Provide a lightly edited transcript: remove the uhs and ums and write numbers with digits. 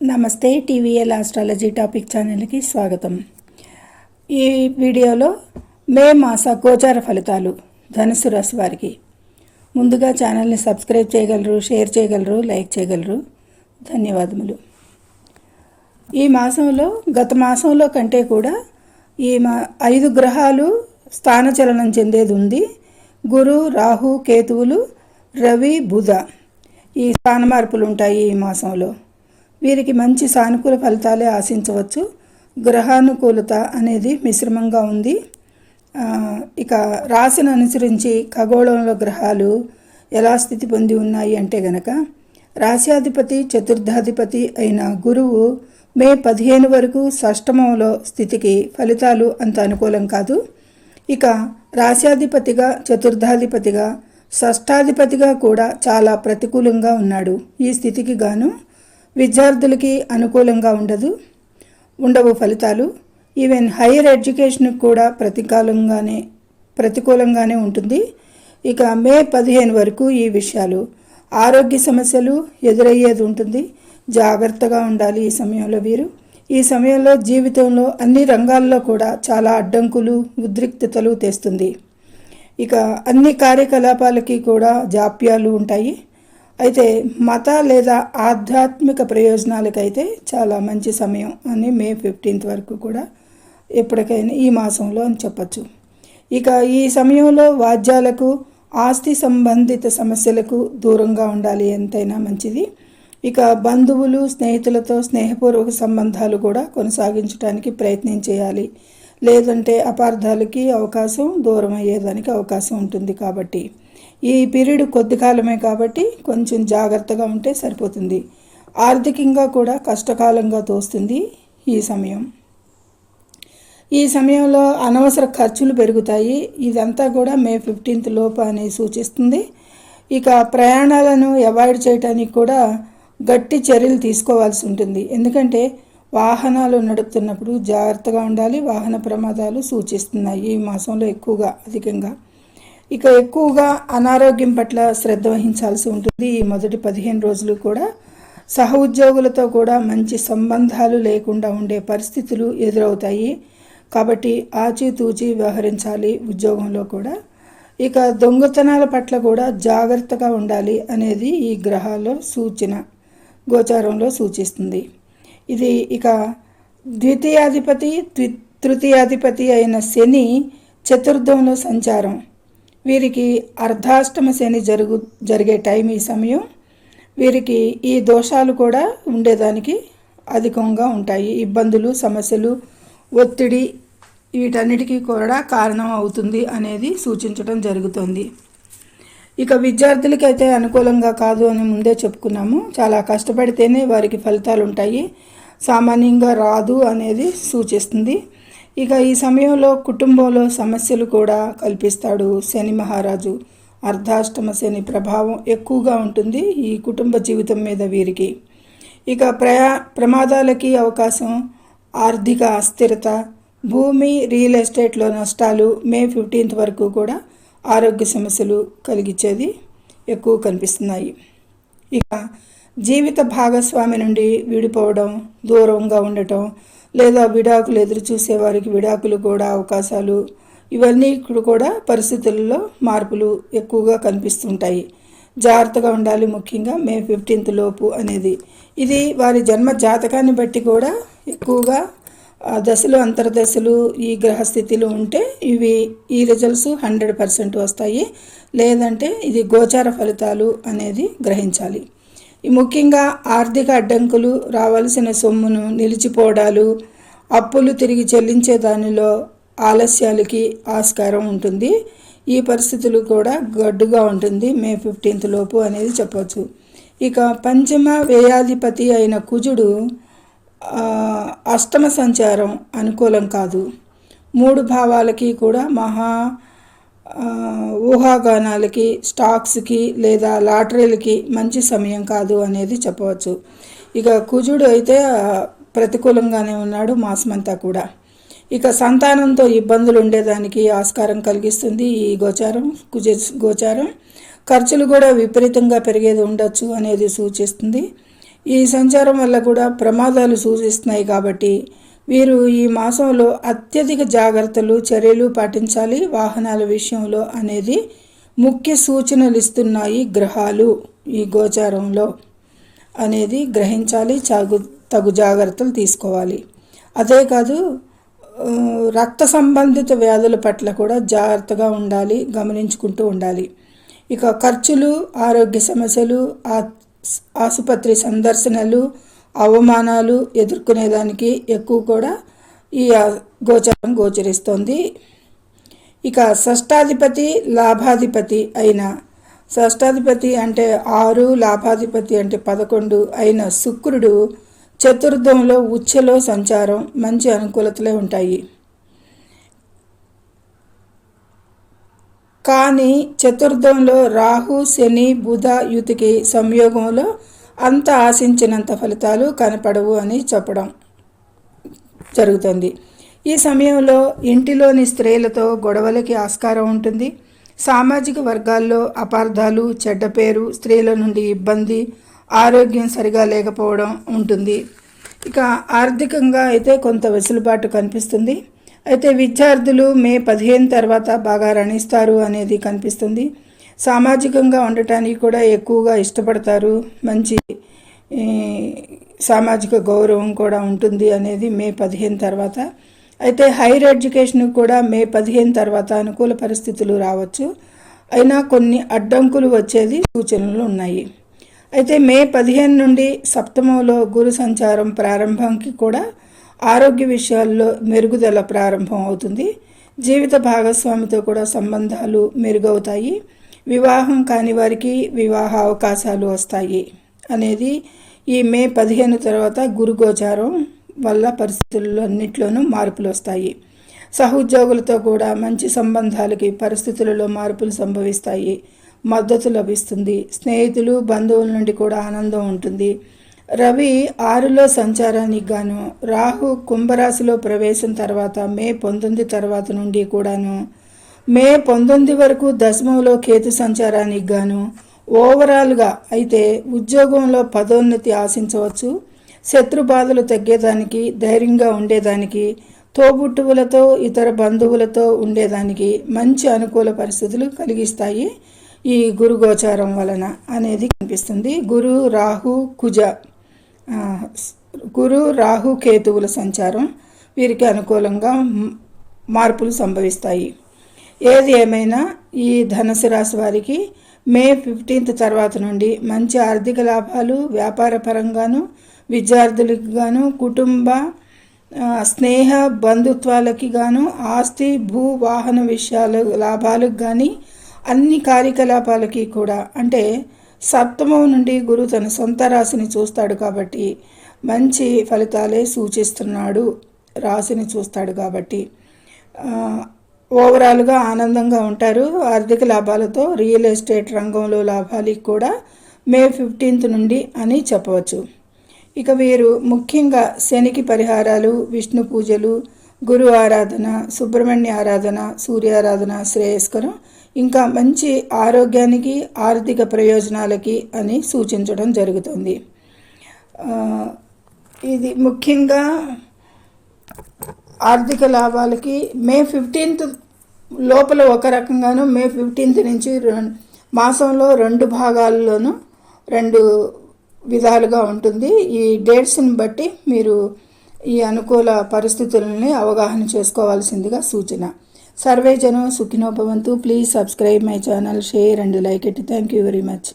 నమస్తే TVL astrology topic ఛానల్కి స్వాగతం. ఈ వీడియోలో మే మాస గోచార ఫలితాలు ధనుసు రాశి వారికి. ముందుగా ఛానల్ని సబ్స్క్రైబ్ చేయగలరు, షేర్ చేయగలరు, లైక్ చేయగలరు. ధన్యవాదములు. ఈ మాసంలో గత మాసంలో కంటే కూడా ఈ 5 గ్రహాలు స్థానచలనం చెందేది ఉంది. గురు, రాహు, కేతువులు, రవి, బుధ ఈ స్థాన మార్పులు ఉంటాయి. ఈ మాసంలో వీరికి మంచి సానుకూల ఫలితాలే ఆశించవచ్చు. గ్రహానుకూలత అనేది మిశ్రమంగా ఉంది. ఇక రాశిని అనుసరించి ఖగోళంలో గ్రహాలు ఎలా స్థితి పొంది ఉన్నాయి అంటే గనక రాశ్యాధిపతి చతుర్థాధిపతి అయిన గురువు మే 15 వరకు షష్టమంలో స్థితికి ఫలితాలు అంత అనుకూలం కాదు. ఇక రాశ్యాధిపతిగా చతుర్థాధిపతిగా షష్టాధిపతిగా కూడా చాలా ప్రతికూలంగా ఉన్నాడు. ఈ స్థితికి గాను విద్యార్థులకి అనుకూలంగా ఉండవు ఫలితాలు. ఈవెన్ హైయర్ ఎడ్యుకేషన్కి కూడా ప్రతికూలంగానే ఉంటుంది. ఇక మే 15 వరకు ఈ విషయాలు ఆరోగ్య సమస్యలు ఎదురయ్యేది ఉంటుంది. జాగ్రత్తగా ఉండాలి ఈ సమయంలో వీరు. ఈ సమయంలో జీవితంలో అన్ని రంగాల్లో కూడా చాలా అడ్డంకులు, ఉద్రిక్తతలు తెస్తుంది. ఇక అన్ని కార్యకలాపాలకి కూడా జాప్యాలు ఉంటాయి. అయితే మత లేదా ఆధ్యాత్మిక ప్రయోజనాలకైతే చాలా మంచి సమయం అని మే 15 వరకు కూడా ఎప్పటికైనా ఈ మాసంలో అని చెప్పచ్చు. ఇక ఈ సమయంలో వాద్యాలకు, ఆస్తి సంబంధిత సమస్యలకు దూరంగా ఉండాలి, ఎంతైనా మంచిది. ఇక బంధువులు, స్నేహితులతో స్నేహపూర్వక సంబంధాలు కూడా కొనసాగించడానికి ప్రయత్నం చేయాలి. లేదంటే అపార్థాలకి దూరం అయ్యేదానికి అవకాశం ఉంటుంది. కాబట్టి ఈ పీరియడ్ కొద్ది కాలమే కాబట్టి కొంచెం జాగ్రత్తగా ఉంటే సరిపోతుంది. ఆర్థికంగా కూడా కష్టకాలంగా తోస్తుంది ఈ సమయం. ఈ సమయంలో అనవసర ఖర్చులు పెరుగుతాయి. ఇదంతా కూడా మే 15 లోపు అని సూచిస్తుంది. ఇక ప్రయాణాలను అవాయిడ్ చేయడానికి కూడా గట్టి చర్యలు తీసుకోవాల్సి ఉంటుంది. ఎందుకంటే వాహనాలు నడుపుతున్నప్పుడు జాగ్రత్తగా ఉండాలి. వాహన ప్రమాదాలు సూచిస్తున్నాయి ఈ మాసంలో అధికంగా. ఇక ఎక్కువగా అనారోగ్యం పట్ల శ్రద్ధ వహించాల్సి ఉంటుంది. ఈ మొదటి 15 రోజులు కూడా సహ ఉద్యోగులతో కూడా మంచి సంబంధాలు లేకుండా ఉండే పరిస్థితులు ఎదురవుతాయి. కాబట్టి ఆచితూచి వ్యవహరించాలి ఉద్యోగంలో కూడా. ఇక దొంగతనాల పట్ల కూడా జాగ్రత్తగా ఉండాలి అనేది ఈ గోచారంలో సూచిస్తుంది. ఇది ఇక ద్వితీయాధిపతి, తృతీయాధిపతి అయిన శని చతుర్థంలో సంచారం. వీరికి అర్ధాష్టమ శని జరిగే టైం ఈ సమయం. వీరికి ఈ దోషాలు కూడా ఉండేదానికి అధికంగా ఉంటాయి. ఇబ్బందులు, సమస్యలు, ఒత్తిడి వీటన్నిటికీ కూడా కారణం అవుతుంది అనేది సూచించడం జరుగుతుంది. ఇక విద్యార్థులకైతే అనుకూలంగా కాదు అని ముందే చెప్పుకున్నాము. చాలా కష్టపడితేనే వారికి ఫలితాలు ఉంటాయి, సామాన్యంగా రాదు అనేది సూచిస్తుంది. ఇక ఈ సమయంలో కుటుంబంలో సమస్యలు కూడా కల్పిస్తాడు శని మహారాజు. అర్ధాష్టమ శని ప్రభావం ఎక్కువగా ఉంటుంది ఈ కుటుంబ జీవితం మీద వీరికి. ఇక ప్రమాదాలకి అవకాశం, ఆర్థిక అస్థిరత, భూమి, రియల్ ఎస్టేట్లో నష్టాలు మే 15 వరకు కూడా ఆరోగ్య సమస్యలు కలిగించేది ఎక్కువ కనిపిస్తున్నాయి. ఇక జీవిత భాగస్వామి నుండి విడిపోవడం, దూరంగా ఉండటం, లేదా విడాకులు ఎదురు చూసేవారికి విడాకులు కూడా అవకాశాలు, ఇవన్నీ కూడా పరిస్థితుల్లో మార్పులు ఎక్కువగా కనిపిస్తుంటాయి. జాగ్రత్తగా ఉండాలి ముఖ్యంగా మే 15 లోపు అనేది. ఇది వారి జన్మ జాతకాన్ని బట్టి కూడా ఎక్కువగా దశలు, అంతర్దశలు, ఈ గ్రహస్థితిలో ఉంటే ఈ రిజల్ట్స్ 100% వస్తాయి. లేదంటే ఇది గోచార ఫలితాలు అనేది గ్రహించాలి. ముఖ్యంగా ఆర్థిక అడ్డంకులు, రావాల్సిన సొమ్మును నిలిచిపోవడాలు, అప్పులు తిరిగి చెల్లించే దానిలో ఆలస్యాలకి ఆస్కారం ఉంటుంది. ఈ పరిస్థితులు కూడా గడ్డుగా ఉంటుంది మే 15 లోపు అనేది చెప్పవచ్చు. ఇక పంచమ వ్యయాధిపతి అయిన కుజుడు అష్టమ సంచారం అనుకూలం కాదు. 3 భావాలకి కూడా ఊహాగానాలకి, స్టాక్స్కి లేదా లాటరీలకి మంచి సమయం కాదు అనేది చెప్పవచ్చు. ఇక కుజుడు అయితే ప్రతికూలంగానే ఉన్నాడు మాసమంతా కూడా. ఇక సంతానంతో ఇబ్బందులు ఉండేదానికి ఆస్కారం కలిగిస్తుంది ఈ గోచారం. ఖర్చులు కూడా విపరీతంగా పెరిగేది ఉండొచ్చు అనేది సూచిస్తుంది. ఈ సంచారం వల్ల కూడా ప్రమాదాలు సూచిస్తున్నాయి కాబట్టి వీరు ఈ మాసంలో అత్యధిక జాగ్రత్తలు చర్యలు పాటించాలి వాహనాల విషయంలో అనేది ముఖ్య సూచనలు ఇస్తున్నాయి గ్రహాలు ఈ గోచారంలో అనేది గ్రహించాలి, తగు జాగ్రత్తలు తీసుకోవాలి. అదే కాదు, రక్త సంబంధిత వ్యాధుల పట్ల కూడా జాగ్రత్తగా ఉండాలి, గమనించుకుంటూ ఉండాలి. ఇక ఖర్చులు, ఆరోగ్య సమస్యలు, ఆసుపత్రి సందర్శనలు, అవమానాలు ఎదుర్కొనేదానికి ఎక్కువ కూడా ఈ గోచారం గోచరిస్తోంది. ఇక షష్టాధిపతి లాభాధిపతి అయిన, షష్టాధిపతి అంటే 6, లాభాధిపతి అంటే 11 అయిన శుక్రుడు చతుర్థంలో ఉచ్చలో సంచారం మంచి అనుకూలతలే ఉంటాయి. కానీ చతుర్థంలో రాహు శని బుధ యుతికి సంయోగంలో అంత ఆశించినంత ఫలితాలు కనపడవు అని చెప్పడం జరుగుతుంది. ఈ సమయంలో ఇంటిలోని స్త్రీలతో గొడవలకి ఆస్కారం ఉంటుంది. సామాజిక వర్గాల్లో అపార్థాలు, చెడ్డ పేరు, స్త్రీల నుండి ఇబ్బంది, ఆరోగ్యం సరిగా లేకపోవడం ఉంటుంది. ఇక ఆర్థికంగా అయితే కొంత వెసులుబాటు కనిపిస్తుంది. అయితే విద్యార్థులు మే 15 తర్వాత బాగా రాణిస్తారు అనేది కనిపిస్తుంది. సామాజికంగా ఉండటానికి కూడా ఎక్కువగా ఇష్టపడతారు. మంచి సామాజిక గౌరవం కూడా ఉంటుంది అనేది మే 15 తర్వాత. అయితే హైయర్ ఎడ్యుకేషన్ కూడా మే 15 తర్వాత అనుకూల పరిస్థితులు రావచ్చు. అయినా కొన్ని అడ్డంకులు వచ్చేది సూచనలు ఉన్నాయి. అయితే మే 15 నుండి సప్తమంలో గురు సంచారం ప్రారంభంకి కూడా ఆరోగ్య విషయాల్లో మెరుగుదల ప్రారంభం అవుతుంది. జీవిత భాగస్వామితో కూడా సంబంధాలు మెరుగవుతాయి. వివాహం కాని వారికి వివాహ అవకాశాలు వస్తాయి అనేది ఈ మే 15 తర్వాత గురు గోచారం వల్ల పరిస్థితుల్లో అన్నిట్లోనూ మార్పులు వస్తాయి. సహోద్యోగులతో కూడా మంచి సంబంధాలకి పరిస్థితులలో మార్పులు సంభవిస్తాయి. మద్దతు లభిస్తుంది. స్నేహితులు బంధువుల నుండి కూడా ఆనందం ఉంటుంది. రవి 6లో సంచారానికి గాను, రాహు కుంభరాశిలో ప్రవేశం తర్వాత మే 19 తర్వాత నుండి కూడాను, మే 19 వరకు దశమంలో కేతు సంచారానికి గాను ఓవరాల్గా అయితే ఉద్యోగంలో పదోన్నతి ఆశించవచ్చు. శత్రు బాధలు తగ్గేదానికి, ధైర్యంగా ఉండేదానికి, తోబుట్టువులతో ఇతర బంధువులతో ఉండేదానికి మంచి అనుకూల పరిస్థితులు కలిగిస్తాయి ఈ గురు గోచారం వలన అనేది కనిపిస్తుంది. గురు రాహు కేతువుల సంచారం వీరికి అనుకూలంగా మార్పులు సంభవిస్తాయి. ఏది ఏమైనా ఈ ధనుసు రాశి వారికి మే 15 తర్వాత నుండి మంచి ఆర్థిక లాభాలు, వ్యాపార పరంగాను, విద్యార్థులకు గాను, కుటుంబ స్నేహ బంధుత్వాలకి గాను, ఆస్తి భూ వాహన విషయాలు లాభాలకు కానీ అన్ని కార్యకలాపాలకి కూడా, అంటే సప్తమం నుండి గురువు తన సొంత రాశిని చూస్తాడు కాబట్టి మంచి ఫలితాలే సూచిస్తున్నాడు. రాశిని చూస్తాడు కాబట్టి ఓవరాల్గా ఆనందంగా ఉంటారు. ఆర్థిక లాభాలతో రియల్ ఎస్టేట్ రంగంలో లాభాలకి కూడా మే 15 నుండి అని చెప్పవచ్చు. ఇక వీరు ముఖ్యంగా శనికి పరిహారాలు, విష్ణు పూజలు, గురు ఆరాధన, సుబ్రహ్మణ్య ఆరాధన, సూర్యారాధన శ్రేయస్కరం, ఇంకా మంచి ఆరోగ్యానికి, ఆర్థిక ప్రయోజనాలకి అని సూచించడం జరుగుతుంది. ఇది ముఖ్యంగా ఆర్థిక లాభాలకి మే 15 లోపల ఒక రకంగాను, మే 15 నుంచి మాసంలో 2 భాగాల్లోనూ 2 విధాలుగా ఉంటుంది. ఈ డేట్స్ని బట్టి మీరు ఈ అనుకూల పరిస్థితులని అవగాహన చేసుకోవాల్సిందిగా సూచన. సర్వే జనం సుఖినో భవంతు. Please subscribe my channel, share and like it. Thank you very much.